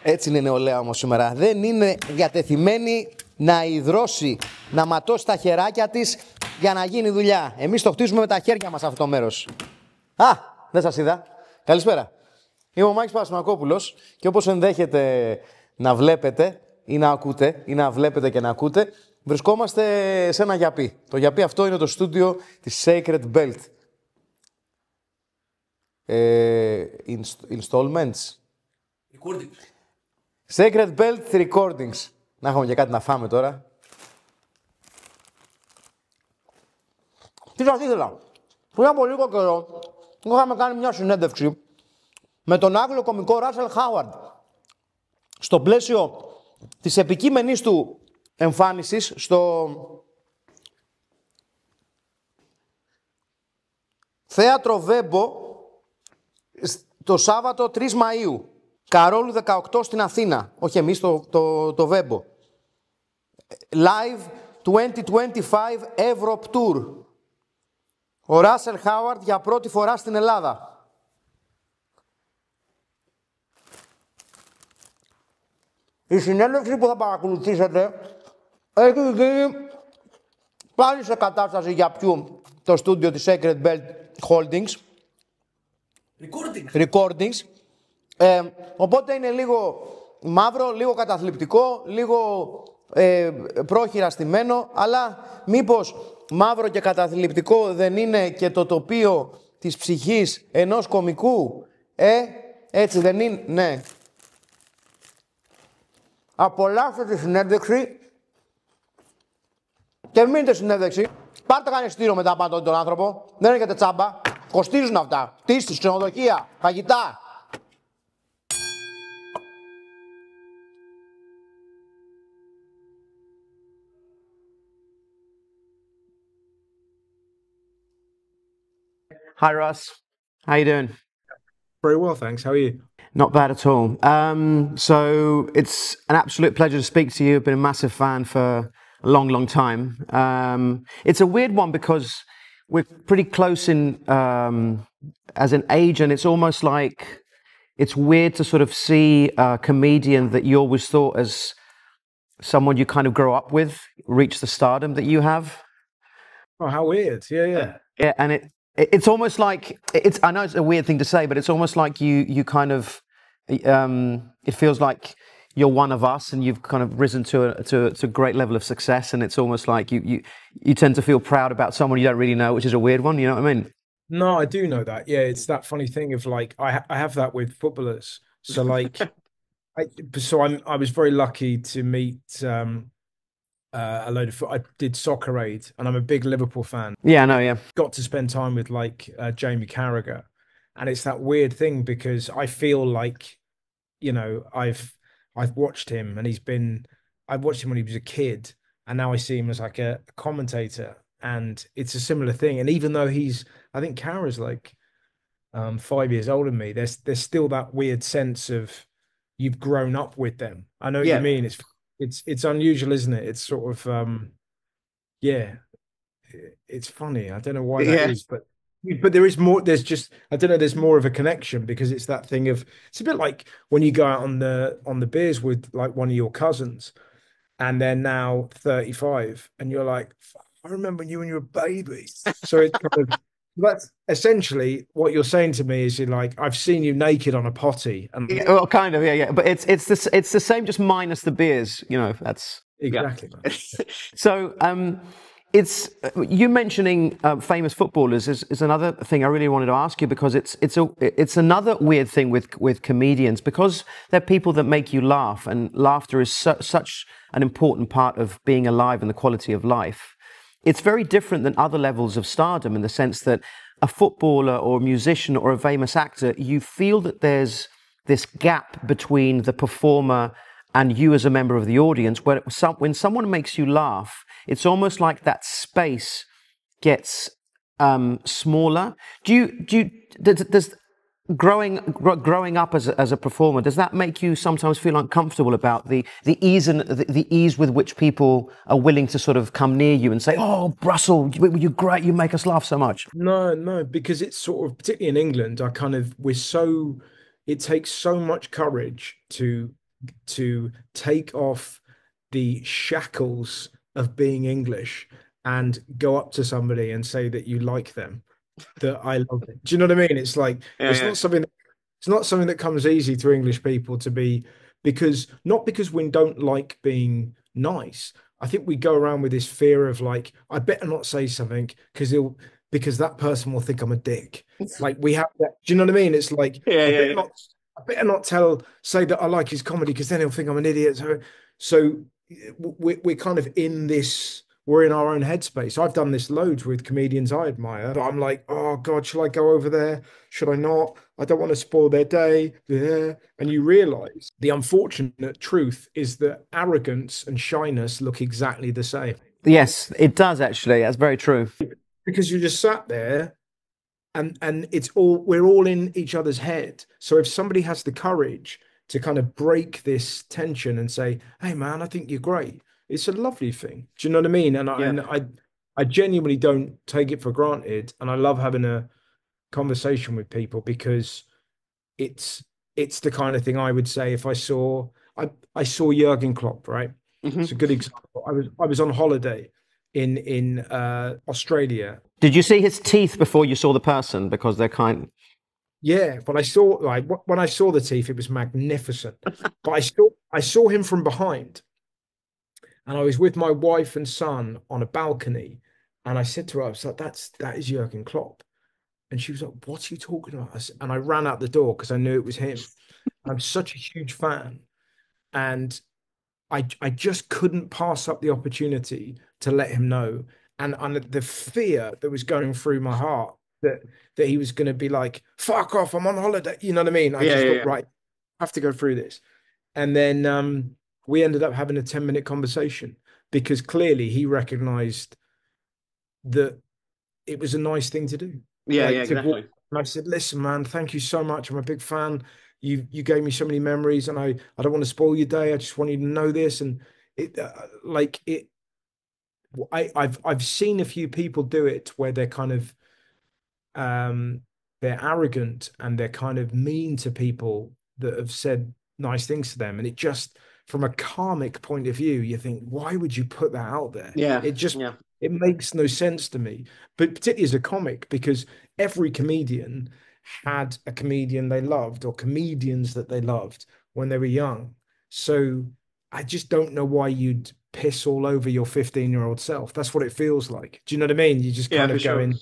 Έτσι είναι η νεολαία όμως σήμερα. Δεν είναι διατεθειμένη να υδρώσει, να ματώσει τα χεράκια της για να γίνει δουλειά. Εμείς το χτίζουμε με τα χέρια μας αυτό το μέρος. Α, δεν σας είδα. Καλησπέρα. Είμαι ο Μάκης Παπασημακόπουλος και όπως ενδέχεται να βλέπετε ή να ακούτε, ή να βλέπετε και να ακούτε, βρισκόμαστε σε ένα γιαπί. Το γιαπί αυτό είναι το στούντιο της Sacred Belt. Installments. Recordings. Sacred Belt Recordings. Να έχουμε και κάτι να φάμε τώρα. Τι σας ήθελα. Πριν από λίγο καιρό είχαμε κάνει μια συνέντευξη με τον Άγγλο κωμικό Ράσελ Χάουαρντ στο πλαίσιο της επικείμενης του εμφάνισης στο θέατρο Βέμπο το Σάββατο 3 Μαΐου. Καρόλου 18 στην Αθήνα. Όχι εμείς, το Βέμπο. Live 2025 Europe Tour. Ο Ράσελ Χάουαρντ για πρώτη φορά στην Ελλάδα. Η συνέντευξη που θα παρακολουθήσετε έχει γίνει πάλι σε κατάσταση γιαπιού το στούντιο της Sacred Belt Holdings. Recordings. Οπότε είναι λίγο μαύρο, λίγο καταθλιπτικό, λίγο πρόχειρα στημένο, αλλά μήπως μαύρο και καταθλιπτικό δεν είναι και το τοπίο της ψυχής ενός κωμικού, έτσι δεν είναι, ναι. Απολαύστε τη συνέντευξη και μείνετε συνέντευξη. Πάρτε κανένα εισιτήριο μετά πάνω τον άνθρωπο, δεν είναι για τσάμπα, κοστίζουν αυτά, πτήσεις, ξενοδοχεία, φαγητά. Hi, Russ. How you doing? Very well, thanks. How are you? Not bad at all. So it's an absolute pleasure to speak to you. I've been a massive fan for a long, long time. It's a weird one because we're pretty close in as an age, and it's almost like it's weird to sort of see a comedian that you always thought as someone you kind of grow up with reach the stardom that you have. Oh, how weird! Yeah. Yeah, and it's almost like it's. I know it's a weird thing to say, but it's almost like you kind of. It feels like you're one of us, and you've kind of risen to a great level of success, and it's almost like you tend to feel proud about someone you don't really know, which is a weird one. You know what I mean? No, I do know that. Yeah, it's that funny thing of like I have that with footballers. So like, I was very lucky to meet a load of. I did Soccer Aid, and I'm a big Liverpool fan. Yeah, I know. Yeah, got to spend time with like Jamie Carragher, and it's that weird thing because I feel like, you know, I've watched him, and I've watched him when he was a kid, and now I see him as like a commentator, and it's a similar thing. And even though I think Carragher's like 5 years older than me, there's still that weird sense of you've grown up with them. I know what you mean. It's unusual, isn't it? It's sort of yeah, it's funny. I don't know why that is, but there is more. There's just, I don't know. There's more of a connection because it's that thing of, it's a bit like when you go out on the beers with like one of your cousins, and they're now 35, and you're like, I remember you when you were a baby. So it's kind of, that's essentially what you're saying to me is you're like, I've seen you naked on a potty, and well, kind of, yeah. But it's the same, just minus the beers. You know, that's exactly. Yeah. So it's you mentioning famous footballers is another thing I really wanted to ask you, because it's another weird thing with comedians, because they're people that make you laugh, and laughter is such an important part of being alive and the quality of life. It's very different than other levels of stardom in the sense that a footballer or a musician or a famous actor, you feel that there's this gap between the performer and you as a member of the audience, where when someone makes you laugh, it's almost like that space gets smaller. Does growing up as a performer, does that make you sometimes feel uncomfortable about the ease with which people are willing to sort of come near you and say, "Oh, Russell, you're great, you make us laugh so much"? No, because it's sort of, particularly in England, it takes so much courage to to take off the shackles of being English and go up to somebody and say that you like them, that I love it. Do you know what I mean? It's like it's not something that comes easy to English people to be, because not because we don't like being nice. I think we go around with this fear of like, I better not say something because that person will think I'm a dick. Like we have that. Do you know what I mean? It's like I better not say that I like his comedy because then he'll think I'm an idiot. So we're kind of in this. We're in our own headspace. I've done this loads with comedians I admire. I'm like, oh God, shall I go over there? Should I not? I don't want to spoil their day. Yeah. And you realize the unfortunate truth is that arrogance and shyness look exactly the same. Yes, it does actually. That's very true. Because you just sat there and we're all in each other's head. So if somebody has the courage to kind of break this tension and say, hey man, I think you're great, it's a lovely thing. Do you know what I mean? And I genuinely don't take it for granted. And I love having a conversation with people because it's the kind of thing I would say if I saw Jurgen Klopp, right? It's a good example. I was on holiday in Australia. Did you see his teeth before you saw the person? Because they're kind. Yeah, but when I saw the teeth, it was magnificent. But I saw him from behind. And I was with my wife and son on a balcony. And I said to her, I was like, that is Jurgen Klopp. And she was like, what are you talking about? And I ran out the door because I knew it was him. I'm such a huge fan. And I just couldn't pass up the opportunity to let him know. And the fear that was going through my heart that he was going to be like, fuck off, I'm on holiday. You know what I mean? I just thought, right, I have to go through this. And then we ended up having a 10-minute conversation because clearly he recognized that it was a nice thing to do. Exactly. And I said, listen, man, thank you so much. I'm a big fan. You gave me so many memories, and I don't want to spoil your day. I just want you to know this. And I've seen a few people do it where they're kind of they're arrogant and they're kind of mean to people that have said nice things to them. And it just, from a karmic point of view, you think, why would you put that out there? It makes no sense to me, but particularly as a comic, because every comedian had a comedian they loved or comedians that they loved when they were young. So I just don't know why you'd piss all over your 15-year-old self. That's what it feels like. Do you know what I mean? You just kind of go in.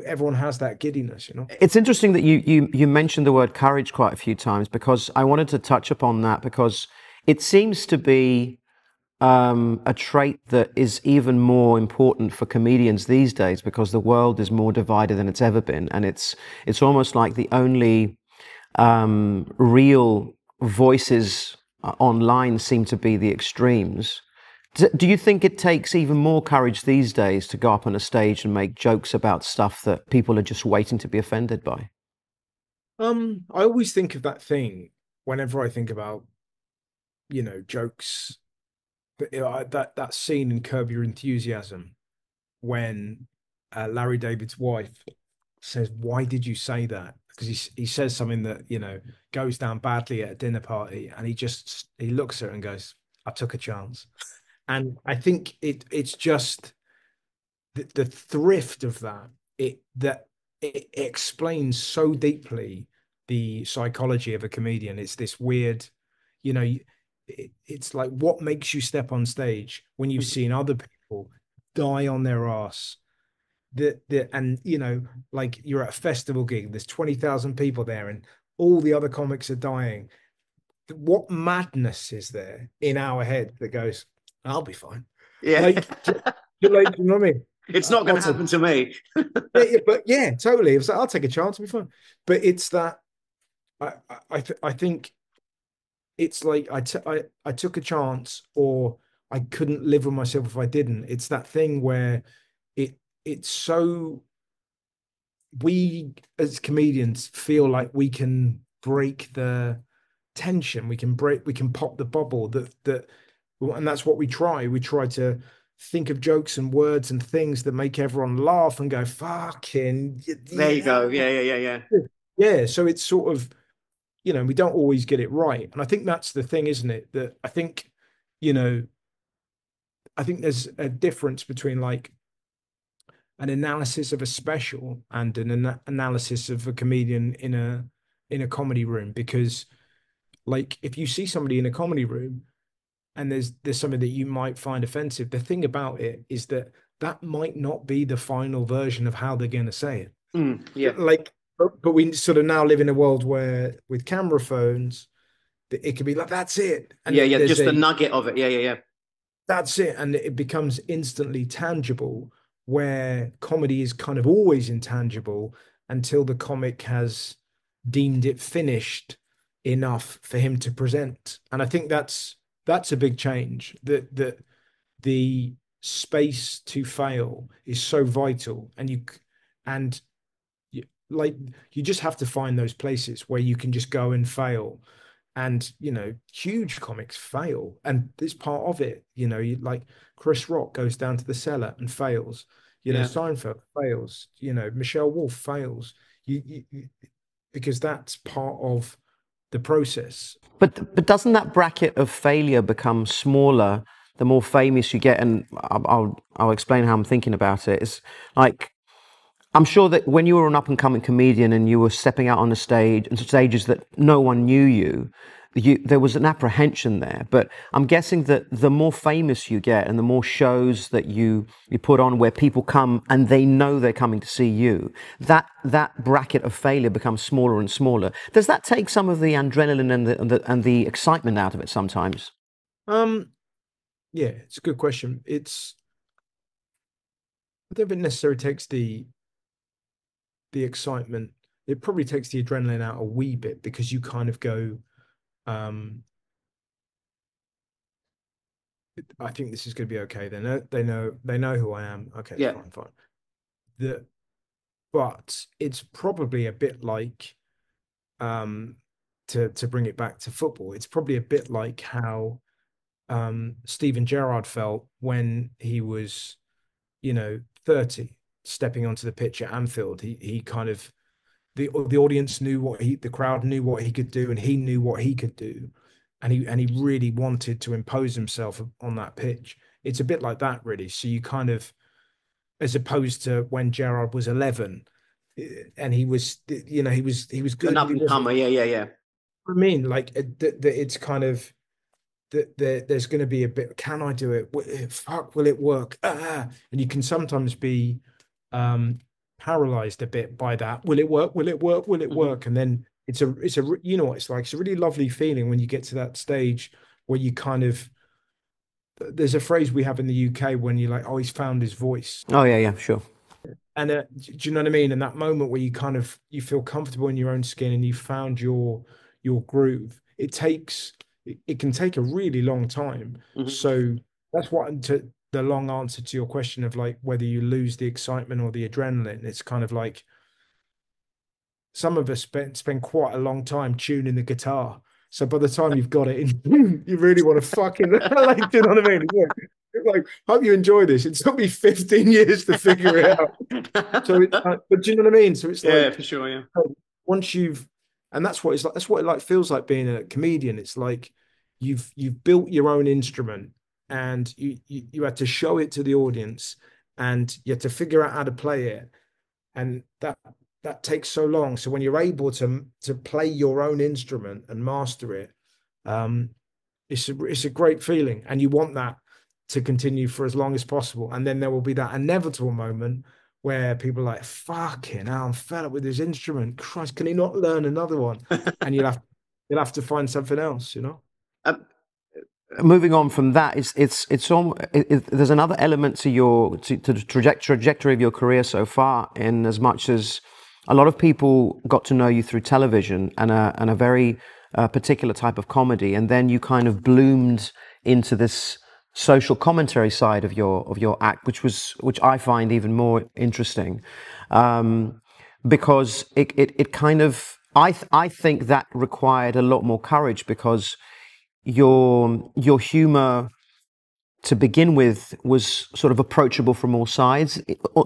Everyone has that giddiness, you know. It's interesting that you mentioned the word courage quite a few times, because I wanted to touch upon that, because it seems to be a trait that is even more important for comedians these days, because the world is more divided than it's ever been, and it's almost like the only real voices online seem to be the extremes. Do you think it takes even more courage these days to go up on a stage and make jokes about stuff that people are just waiting to be offended by? I always think of that thing whenever I think about, jokes. But that scene in Curb Your Enthusiasm when Larry David's wife says, "Why did you say that?" Because he says something that goes down badly at a dinner party, and he looks at her and goes, "I took a chance." And I think it's just the thrift of that. It explains so deeply the psychology of a comedian. It's this weird, it's like, what makes you step on stage when you've seen other people die on their ass? And like you're at a festival gig, there's 20,000 people there, and all the other comics are dying. What madness is there in our head that goes, I'll be fine? Yeah. You know what I mean? It's not going to happen to me. But yeah, totally. It's like, I'll take a chance, it'll be fun. But it's that I think it's like I took a chance, or I couldn't live with myself if I didn't. It's that thing where it's so, we as comedians feel like we can break the tension, we can pop the bubble that and that's what we try. We try to think of jokes and words and things that make everyone laugh and go, fucking there you go. Yeah. Yeah. So it's sort of, you know, we don't always get it right. And I think that's the thing, isn't it? That I think, you know, I think there's a difference between like an analysis of a special and an analysis of a comedian in a comedy room, because like if you see somebody in a comedy room and there's something that you might find offensive, the thing about it is that that might not be the final version of how they're going to say it. Yeah. Like, but we sort of now live in a world where with camera phones, it could be like, that's it. And yeah, just the nugget of it. Yeah. That's it. And it becomes instantly tangible, where comedy is kind of always intangible until the comic has deemed it finished enough for him to present. And I think that's a big change, that the space to fail is so vital, and you just have to find those places where you can just go and fail. And, you know, huge comics fail, and it's part of it. You know, like Chris Rock goes down to the cellar and fails. You know, Seinfeld fails. You know, Michelle Wolf fails. You because that's part of the process. But doesn't that bracket of failure become smaller the more famous you get? And I'll explain how I'm thinking about it. It's like, I'm sure that when you were an up-and-coming comedian and you were stepping out on the stage, and stages that no one knew you, there was an apprehension there. But I'm guessing that the more famous you get and the more shows that you put on where people come and they know they're coming to see you, that bracket of failure becomes smaller and smaller. Does that take some of the adrenaline and the excitement out of it sometimes? Yeah, it's a good question. I don't think it necessarily takes the excitement. It probably takes the adrenaline out a wee bit, because you kind of go, I think this is going to be okay. They know who I am. Okay, yeah, fine. But it's probably a bit like, to bring it back to football, it's probably a bit like how Steven Gerrard felt when he was, you know, 30, stepping onto the pitch at Anfield. He kind of, the audience knew the crowd knew what he could do, and he knew what he could do, and he really wanted to impose himself on that pitch. It's a bit like that, really. So you kind of, as opposed to when Gerrard was 11 and he was, you know, he was good. An up and comer, yeah. I mean, like it's kind of that there's going to be a bit. Can I do it? Fuck, will it work? And you can sometimes be paralyzed a bit by that. Will it work? Will it work? Will it work? And then it's a you know what it's like. It's a really lovely feeling when you get to that stage where you kind of, there's a phrase we have in the UK when you're like, oh, he's found his voice. Oh yeah, sure. And do you know what I mean? And that moment where you kind of, you feel comfortable in your own skin and you found your groove. It can take a really long time. So that's what, the long answer to your question of like whether you lose the excitement or the adrenaline. It's kind of like, some of us spend quite a long time tuning the guitar. So by the time you've got it in, you really want to fucking, like, do you know what I mean? Like, hope you enjoy this. It took me 15 years to figure it out. So, but do you know what I mean? So it's like, yeah, for sure, yeah. Once you've, and that's what it's like. That's what it like feels like being a comedian. It's like you've built your own instrument, and you had to show it to the audience, and you had to figure out how to play it, and that takes so long. So when you're able to play your own instrument and master it, it's a great feeling, and you want that to continue for as long as possible. And then there will be that inevitable moment where people are like, fucking hell, I'm fed up with this instrument. Christ, can he not learn another one? And you'll have to find something else, you know? Moving on from that, there's another element to the trajectory of your career so far, in as much as a lot of people got to know you through television and a very particular type of comedy, and then you kind of bloomed into this social commentary side of your act, which I find even more interesting, because it kind of, I think that required a lot more courage, because your humor to begin with was sort of approachable from all sides,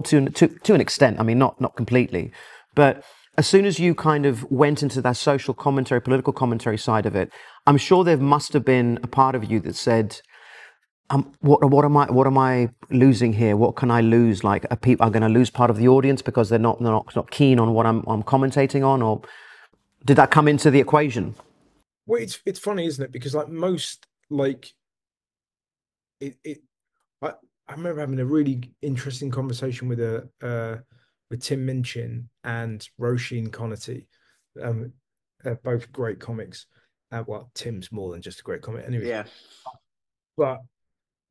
to an extent. I mean, not completely, but as soon as you kind of went into that social commentary, political commentary side of it, I'm sure there must have been a part of you that said, what am I losing here? What can I lose? Like, are people are going to lose part of the audience because they're not keen on what I'm commentating on, or did that come into the equation? Well, it's funny, isn't it? Because like most, like I remember having a really interesting conversation with Tim Minchin and Roisin Connerty, both great comics. Well, Tim's more than just a great comic, anyway. Yeah. But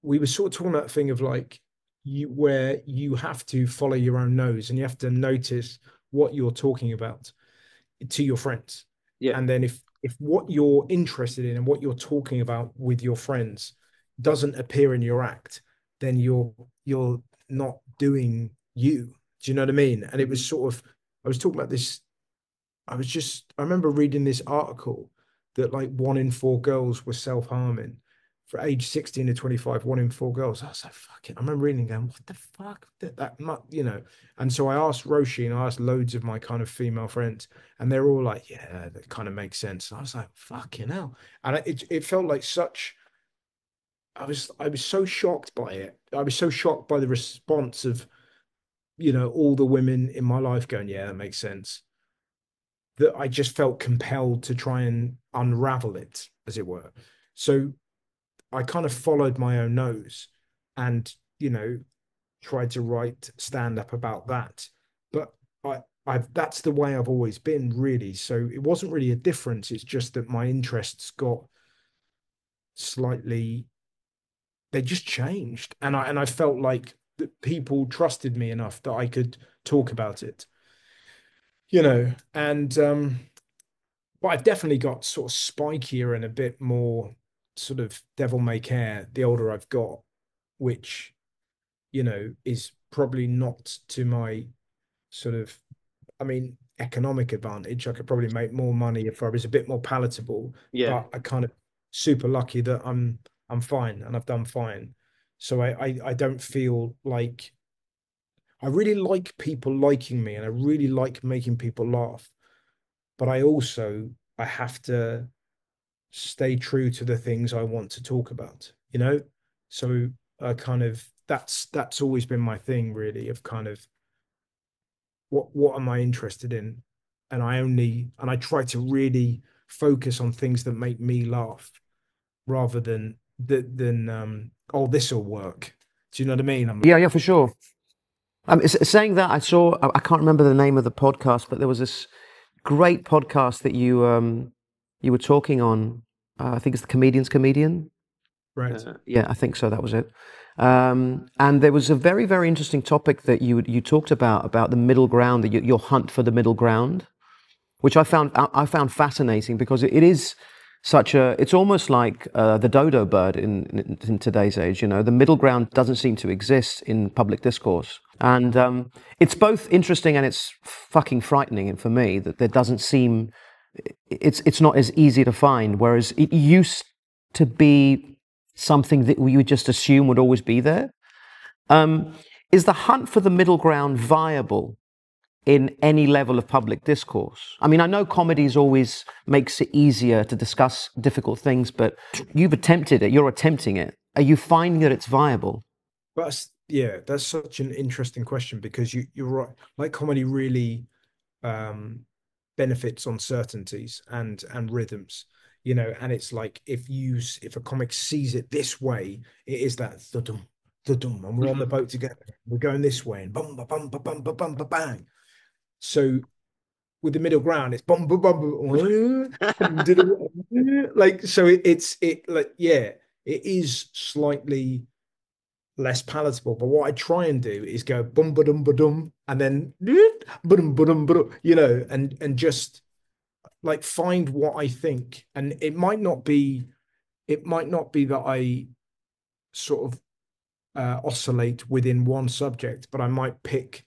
we were sort of talking about that thing of like where you have to follow your own nose and you have to notice what you're talking about to your friends. Yeah. And then if what you're interested in and what you're talking about with your friends doesn't appear in your act, then you're not doing you. Do you know what I mean? And it was sort of, I was talking about this. I remember reading this article that like 1 in 4 girls were self-harming. For age 16 to 25, 1 in 4 girls. I was like, fuck it. I remember reading and going, what the fuck? That much, you know? And so I asked Roshi and I asked loads of my kind of female friends, and they're all like, yeah, that kind of makes sense. And I was like, fucking hell. And it felt like such, I was so shocked by it. I was so shocked by the response of, you know, all the women in my life going, yeah, that makes sense, that I just felt compelled to try and unravel it, as it were. So I kind of followed my own nose and, you know, tried to write stand up about that. But that's the way I've always been, really. So it wasn't really a difference. It's just that my interests got slightly, they just changed. And I felt like that people trusted me enough that I could talk about it, you know. And but I've definitely got sort of spikier and a bit more sort of devil may care the older I've got, which, you know, is probably not to my sort of, I mean, economic advantage. I could probably make more money if I was a bit more palatable. Yeah. But I kind of super lucky that I'm fine and I've done fine. So I don't feel like, I really like people liking me and I really like making people laugh. But I have to stay true to the things I want to talk about, you know? So I kind of, that's always been my thing, really, of kind of what am I interested in? And I try to really focus on things that make me laugh rather than oh, this will work. Do you know what I mean? Yeah, for sure. Saying that, I can't remember the name of the podcast, but there was this great podcast that you were talking on. I think it's the Comedian's Comedian. Right. Yeah, I think so. That was it. And there was a very, very interesting topic that you talked about the middle ground, your hunt for the middle ground, which I found fascinating because it is it's almost like the dodo bird in today's age. You know, the middle ground doesn't seem to exist in public discourse, and it's both interesting and it's fucking frightening. And for me, that there doesn't seem, it's not as easy to find, whereas it used to be something that we would just assume would always be there. Is the hunt for the middle ground viable in any level of public discourse? I mean, I know comedy always makes it easier to discuss difficult things, but you've attempted it, you're attempting it. Are you finding that it's viable? But yeah, that's such an interesting question because you're right. Like comedy really benefits on certainties and rhythms, you know, and it's like if a comic sees it this way, it is that thudum, thudum, and we're on the boat together, we're going this way, and bum ba bum ba bum ba bum ba bang. So with the middle ground, it's bum ba bum, like, so it's like, yeah, it is slightly less palatable. But what I try and do is go bum ba dum ba dum, and then ba-dum, ba-dum, ba-dum, you know, and just like find what I think. And it might not be that I sort of oscillate within one subject, but I might pick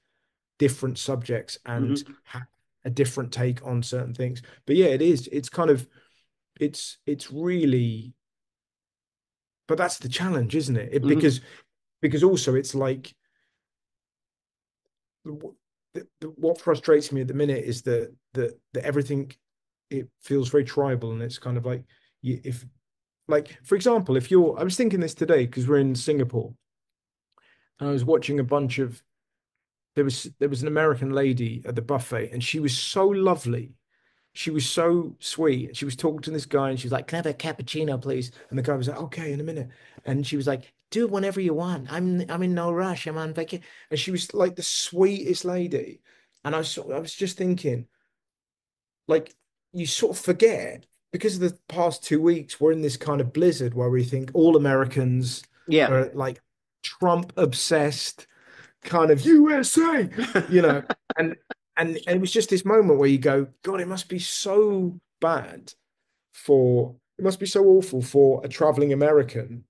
different subjects and have a different take on certain things. But yeah, it's kind of, it's really, but that's the challenge, isn't it? Because also it's like what frustrates me at the minute is that everything, it feels very tribal, and it's kind of like, if, like, for example, if you're, I was thinking this today because we're in Singapore, and I was watching a bunch of, there was an American lady at the buffet, and she was so lovely. She was so sweet. She was talking to this guy, and she was like, "Can I have a cappuccino, please?" And the guy was like, "Okay, in a minute." And she was like, "Do it whenever you want. I'm in no rush. I'm on vacation." And she was like the sweetest lady. And I was just thinking, like, you sort of forget, because of the past 2 weeks, we're in this kind of blizzard where we think all Americans Yeah. are like Trump obsessed, kind of USA, you know. And it was just this moment where you go, God, it must be so bad it must be so awful for a traveling American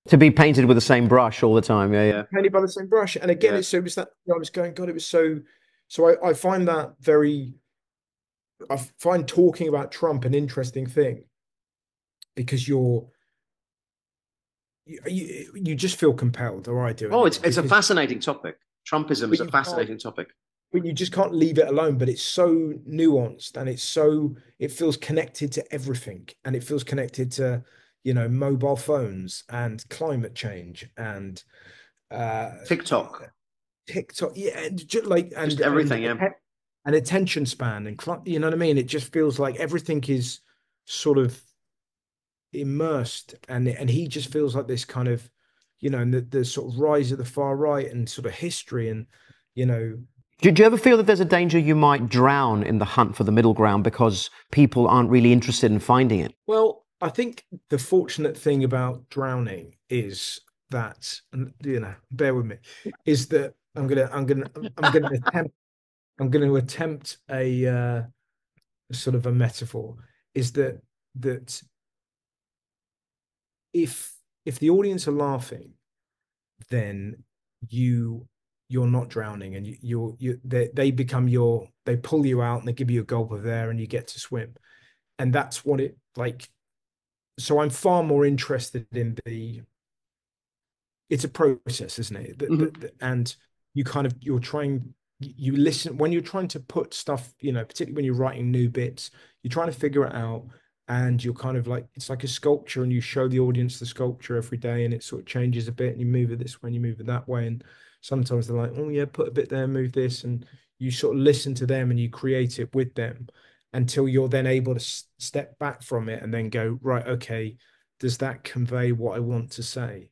To be painted with the same brush all the time. Yeah, yeah. painted by the same brush. And again, Yeah. it was that, I was going, God, it was so. I find that I find talking about Trump an interesting thing, because you just feel compelled, or I do. Oh, it's a because- fascinating topic. Trumpism is But a you fascinating topic. but you just can't leave it alone. But it's so nuanced, and it feels connected to everything, and it feels connected to, mobile phones and climate change and TikTok, yeah, and just everything. Yeah. and attention span, and you know what I mean. It just feels like everything is sort of immersed, and he just feels like this kind of, and the sort of rise of the far right and sort of history, and Do you ever feel that there's a danger you might drown in the hunt for the middle ground because people aren't really interested in finding it? Well, I think the fortunate thing about drowning is that, and bear with me, is that I'm gonna attempt a sort of a metaphor, is that if the audience are laughing, then you're not drowning, and they become they pull you out, and they give you a gulp of air, and you get to swim. And that's what it like. So I'm far more interested in it's a process, isn't it? And you listen when you're trying to put stuff, particularly when you're writing new bits, you're trying to figure it out, and you're kind of like, it's like a sculpture, and you show the audience the sculpture every day, and it sort of changes a bit, and you move it this way and you move it that way. And sometimes they're like, oh yeah, put a bit there, move this, and you sort of listen to them and you create it with them, until you're then able to step back from it and then go, right, okay, does that convey what I want to say?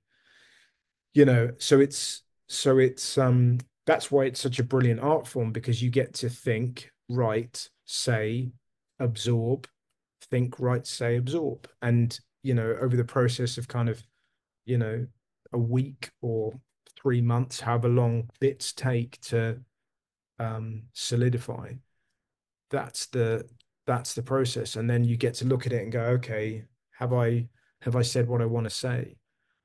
So it's that's why it's such a brilliant art form, because you get to think, write, say, absorb, think, write, say, absorb. And, over the process of kind of, a week or 3 months, however long bits take to solidify, that's the process. And then you get to look at it and go, okay, have I said what I want to say?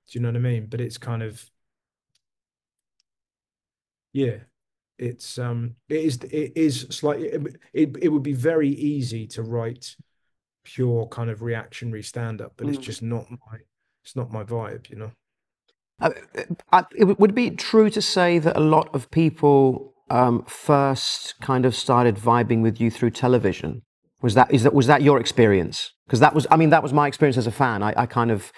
Do you know what I mean? But it's kind of, yeah, it is slightly, it would be very easy to write pure kind of reactionary stand-up, but it's just not my vibe. It would be true to say that a lot of people first kind of started vibing with you through television. Was that your experience? Because that was my experience as a fan. I kind of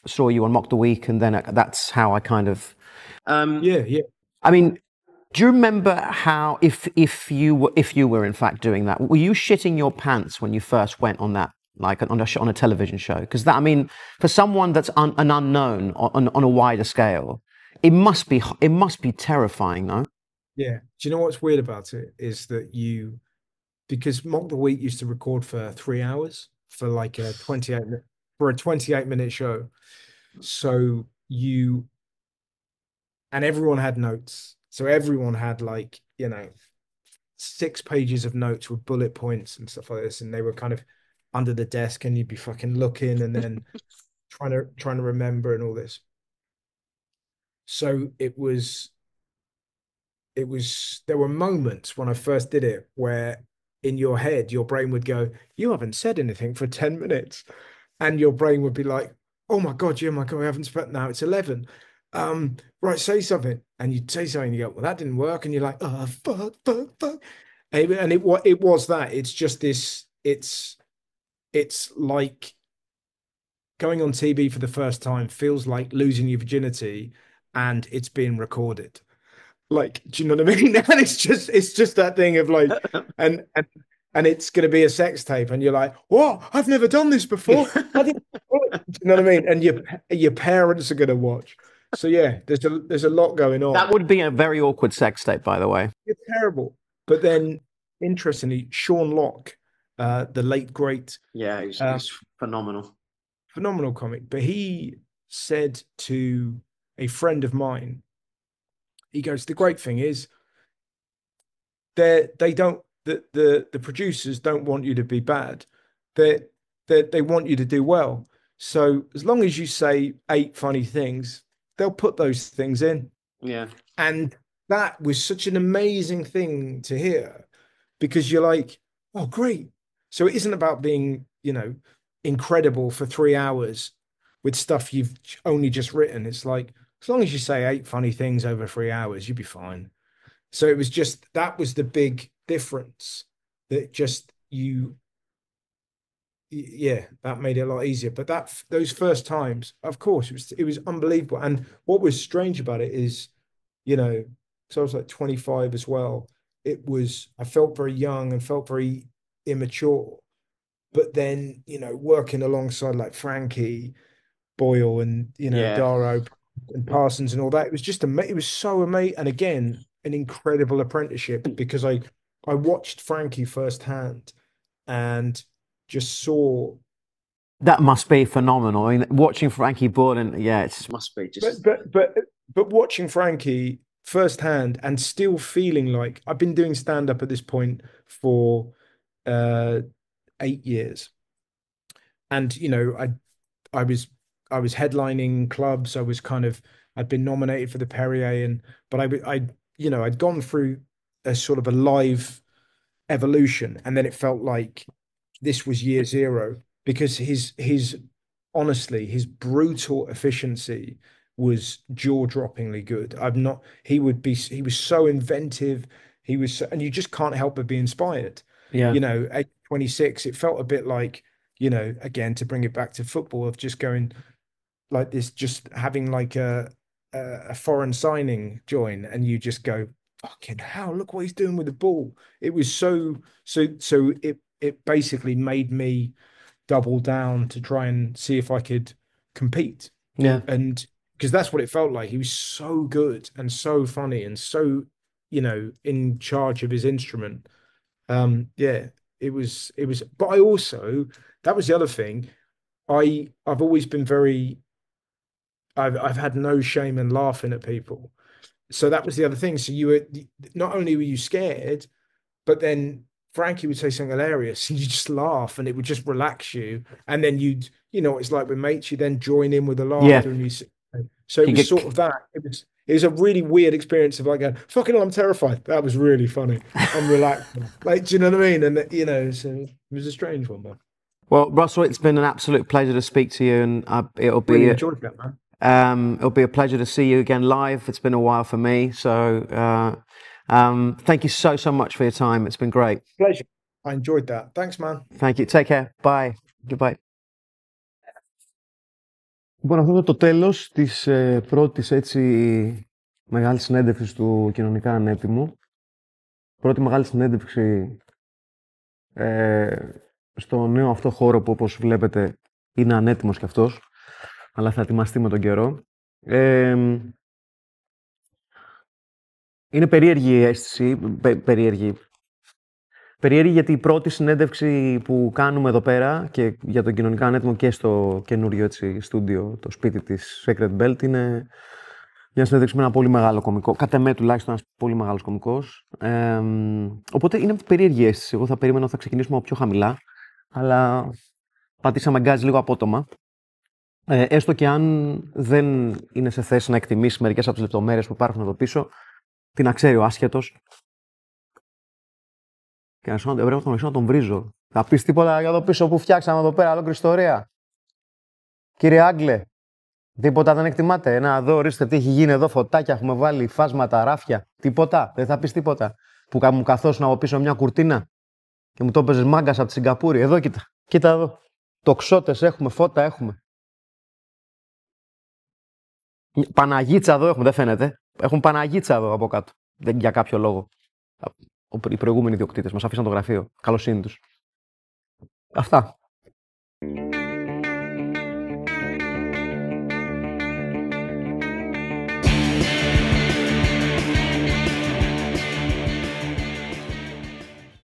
saw you on Mock the Week, and then that's how I kind of. Yeah. I mean, do you remember how, if you were in fact doing that, were you shitting your pants when you first went on that, like on a television show? Because for someone that's an unknown on a wider scale, it must be terrifying, no? Yeah. Do you know what's weird about it is that because Mock the Week used to record for 3 hours for like a 28-minute show. So and everyone had notes. So everyone had 6 pages of notes with bullet points and stuff like this. And they were kind of under the desk, and you'd be fucking looking and then trying to remember and all this. So there were moments when I first did it where in your head, your brain would go, you haven't said anything for 10 minutes. And your brain would be like, oh my God, we haven't spent, now it's 11. Right, say something. and you'd say something, you go, well, that didn't work, and you're like, oh, fuck. And it was that. It's just this, it's like going on TV for the first time feels like losing your virginity, and it's being recorded. Like, do you know what I mean? And it's just that thing of like, and it's going to be a sex tape, and you're like, what? I've never done this before. Do you know what I mean? And your parents are going to watch. So yeah, there's a lot going on. That would be a very awkward sex tape, by the way. It's terrible. But then, interestingly, Sean Locke, the late great, yeah, he's phenomenal comic. But he said to a friend of mine, he goes, the great thing is, the producers don't want you to be bad. They want you to do well. So as long as you say 8 funny things, they'll put those things in. Yeah. And that was such an amazing thing to hear, because you're like, oh, great. So it isn't about being, incredible for 3 hours with stuff you've only just written. It's like, as long as you say 8 funny things over 3 hours, you'll be fine. So it was just, that was the big difference, that just that made it a lot easier. But those first times, of course, it was unbelievable. And what was strange about it is, so I was like 25 as well. I felt very young and felt very immature. But then, working alongside like Frankie Boyle and, Darrow and Parsons and all that, it was just it was so amazing. And again, an incredible apprenticeship, because I watched Frankie firsthand and just saw. That must be phenomenal. I mean, watching Frankie Boyle, and it must be just. But watching Frankie firsthand and still feeling like I've been doing stand-up at this point for 8 years, and I was headlining clubs. I'd been nominated for the Perrier, but I'd gone through a sort of a live evolution, and then it felt like this was year zero, because his honestly, his brutal efficiency was jaw-droppingly good. He was so inventive. And you just can't help but be inspired. Yeah. At 26, it felt a bit like, again, to bring it back to football, of just going like this, just having like a foreign signing join, and you just go, fucking hell, look what he's doing with the ball. It was so it basically made me double down to try and see if I could compete. Yeah. And because that's what it felt like. He was so good and so funny and so, in charge of his instrument. It was, but I also, that was the other thing. I've always been I've had no shame in laughing at people. So that was the other thing. So not only were you scared, but then Frankie would say something hilarious and you just laugh, and it would just relax you. And then it's like with mates, you then join in with the laughter. Yeah. And so it was sort of that. It was a really weird experience of like, fucking hell, I'm terrified. That was really funny. I'm relaxed. Like, do you know what I mean? And, so it was a strange one, man. Well, Russell, it's been an absolute pleasure to speak to you, and it'll be really enjoyed that, man. It'll be a pleasure to see you again live. It's been a while for me, so thank you so much for your time. It's been great. Pleasure. I enjoyed that. Thanks, man. Thank you. Take care. Bye. Goodbye. Λοιπόν, αυτό είναι το τέλος της πρώτης έτσι μεγάλης συνέντευξης του Κοινωνικά Ανέτοιμου. Πρώτη μεγάλη συνέντευξη στο νέο αυτό χώρο που, όπως βλέπετε, είναι ανέτοιμος κι αυτός, αλλά θα ετοιμαστεί με τον καιρό. Είναι περίεργη η αίσθηση, περίεργη γιατί η πρώτη συνέντευξη που κάνουμε εδώ πέρα και για τον Κοινωνικά Ανέτοιμο και στο καινούριο έτσι στούντιο, το σπίτι της Secret Belt, είναι μια συνέντευξη με ένα πολύ μεγάλο κωμικό, κατ' εμέ τουλάχιστον ένας πολύ μεγάλος κωμικός. Οπότε είναι περίεργη η αίσθηση. Εγώ θα περίμενα ότι θα ξεκινήσουμε από πιο χαμηλά, αλλά πατήσαμε γκάζι λίγο απότομα. Έστω και αν δεν είναι σε θέση να εκτιμήσει μερικές από τις λεπτομέρειες που υπάρχουν εδώ πίσω, τι να ξέρει ο άσχετος. Και να τον βρίζω. Θα πεις τίποτα για εδώ πίσω που φτιάξαμε εδώ πέρα, ολόκληρη ιστορία. Κύριε Άγγλε. Τίποτα δεν εκτιμάτε. Εδώ, ορίστε τι έχει γίνει εδώ, φωτάκια, έχουμε βάλει φάσματα, ράφια. Τίποτα. Δεν θα πεις τίποτα. Που μου καθόσουν από πίσω μια κουρτίνα και μου το έπαιζες μάγκας από τη Σιγκαπούρη. Εδώ κοίτα. Κοίτα εδώ. Τοξότες έχουμε, φώτα έχουμε. Παναγίτσα εδώ έχουμε, δεν φαίνεται. Έχουν Παναγίτσα εδώ από κάτω. Δεν, για κάποιο λόγο. Οι προηγούμενοι ιδιοκτήτες μας αφήσαν το γραφείο. Καλοσύνη τους. Αυτά.